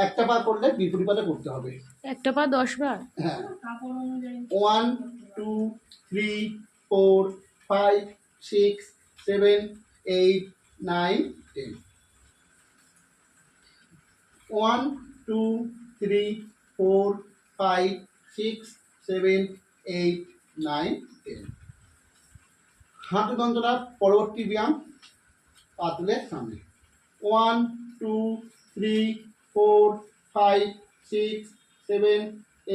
একটা পা করলে বিপরীত পাটা করতে হবে। একটা পা 10 বার। হ্যাঁ, 1 2 3 4 5 6 7 8 9 10। 1 2 3 4 5 6 7 8 9 10। হাঁটু যন্ত্রণার পরবর্তী ব্যায়াম পা তুলে সামনে। 1 2 3 4 5 6 7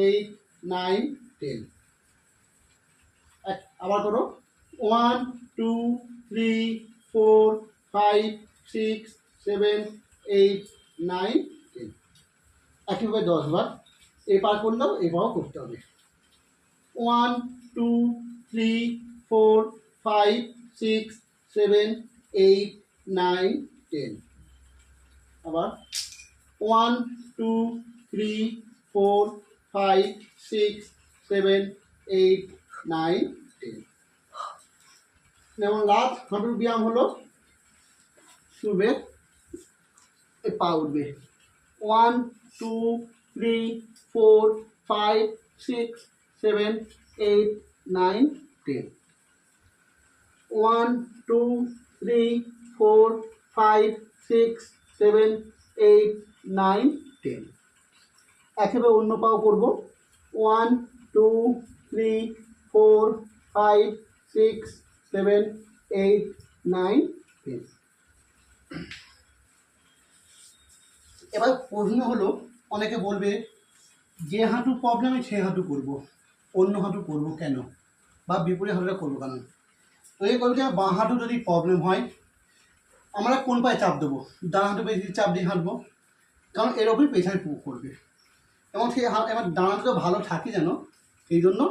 8 9 10। আবার করো। 1 2 3 4 5 6 7 8 9 10। একইভাবে 10 বার। এবার করলেও এবারও করতে হবে। 1 2 3 4 5 6 7 8 9 10। আবার 1 2 3 4 5 6 7 8 9 10। যেমন লাস্ট হাঁটুর ব্যায়াম হলো শুবে পা উঠবে। 1 2 3 4 5 6 7 8 9 10। 1 2 3 4 5 6 7 8 9 10। একইভাবে অন্য পাও করব। 1 2 3 4 5 6 7 8 9 10। এবার প্রশ্ন হলো, অনেকে বলবে যে হাঁটু প্রবলেমে সে হাঁটু করব, অন্য হাঁটু করব কেন, বা বিপরীত হাঁটুটা করবো কেন? তো এই করবো যে বাঁ হাঁটু যদি প্রবলেম হয় আমরা কোন পায়ে চাপ দেবো? ডান হাঁটু বেশি চাপ দিয়ে হাঁটবো, কারণ এর ওপরই প্রেশার প্রয়োগ করবে এবং সেই হাত এবার ডান হাঁটুটা ভালো থাকে যেন, সেই জন্য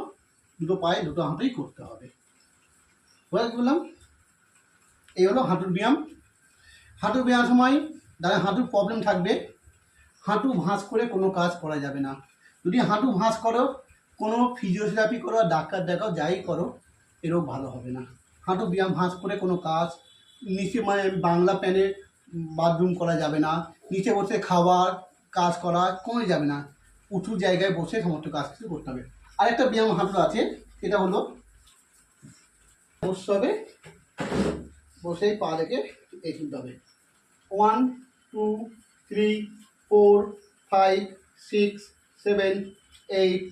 দুটো পায়ে দুটো হাঁটুই করতে হবে। বুঝতে বললাম? এই হলো হাঁটুর ব্যায়াম। হাঁটুর ব্যায়াম সময় যারা হাঁটুর প্রবলেম থাকবে, হাঁটু ভাঁজ করে কোনো কাজ করা যাবে না। যদি হাঁটু ভাঁজ করো, কোনো ফিজিওথেরাপি করো, ডাক্তার দেখাও, যাই করো, এ রোগ ভালো হবে না। হাঁটু ব্যায়াম ভাঁজ করে কোনো কাজ, নিচে মানে বাংলা প্যানে বাথরুম করা যাবে না, নিচে বসে খাওয়ার কাজ করা কোনো যাবে না, উঁচু জায়গায় বসে সমস্ত কাজ কিছু করতে হবে। আরেকটা ব্যায়াম হাঁটুর আছে, সেটা হলো বসতে হবে, বসেই পা রেখে এই তুলতে হবে। 1 2 3 4 5 6 7 8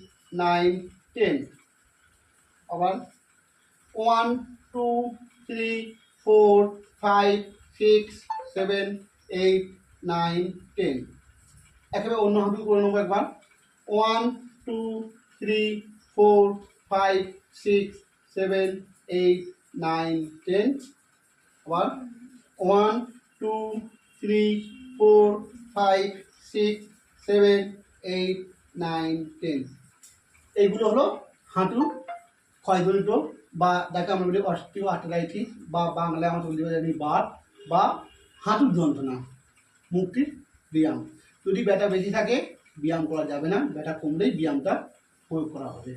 9 10। আবার 1 2 3 4 5 6 7 8 9 10। একেবারে অন্য হাঁটু করে নেবো একবার। 1 2 3 4 5 6 7 8 9 10। আবার 1 2 3 4 5 6 7 8 9 10। এইগুলো হলো হাঁটুর ক্ষয়জনিত, বা যাকে আমরা বলি অস্টিও আর্থ্রাইটিস, বা বাংলায় আমরা বলতে পারি বাত, বা হাঁটুর যন্ত্রণা মুক্তির ব্যায়াম। যদি ব্যথা বেশি থাকে ব্যায়াম করা যাবে না, ব্যথা কমলেই ব্যায়ামটা প্রয়োগ করা হবে।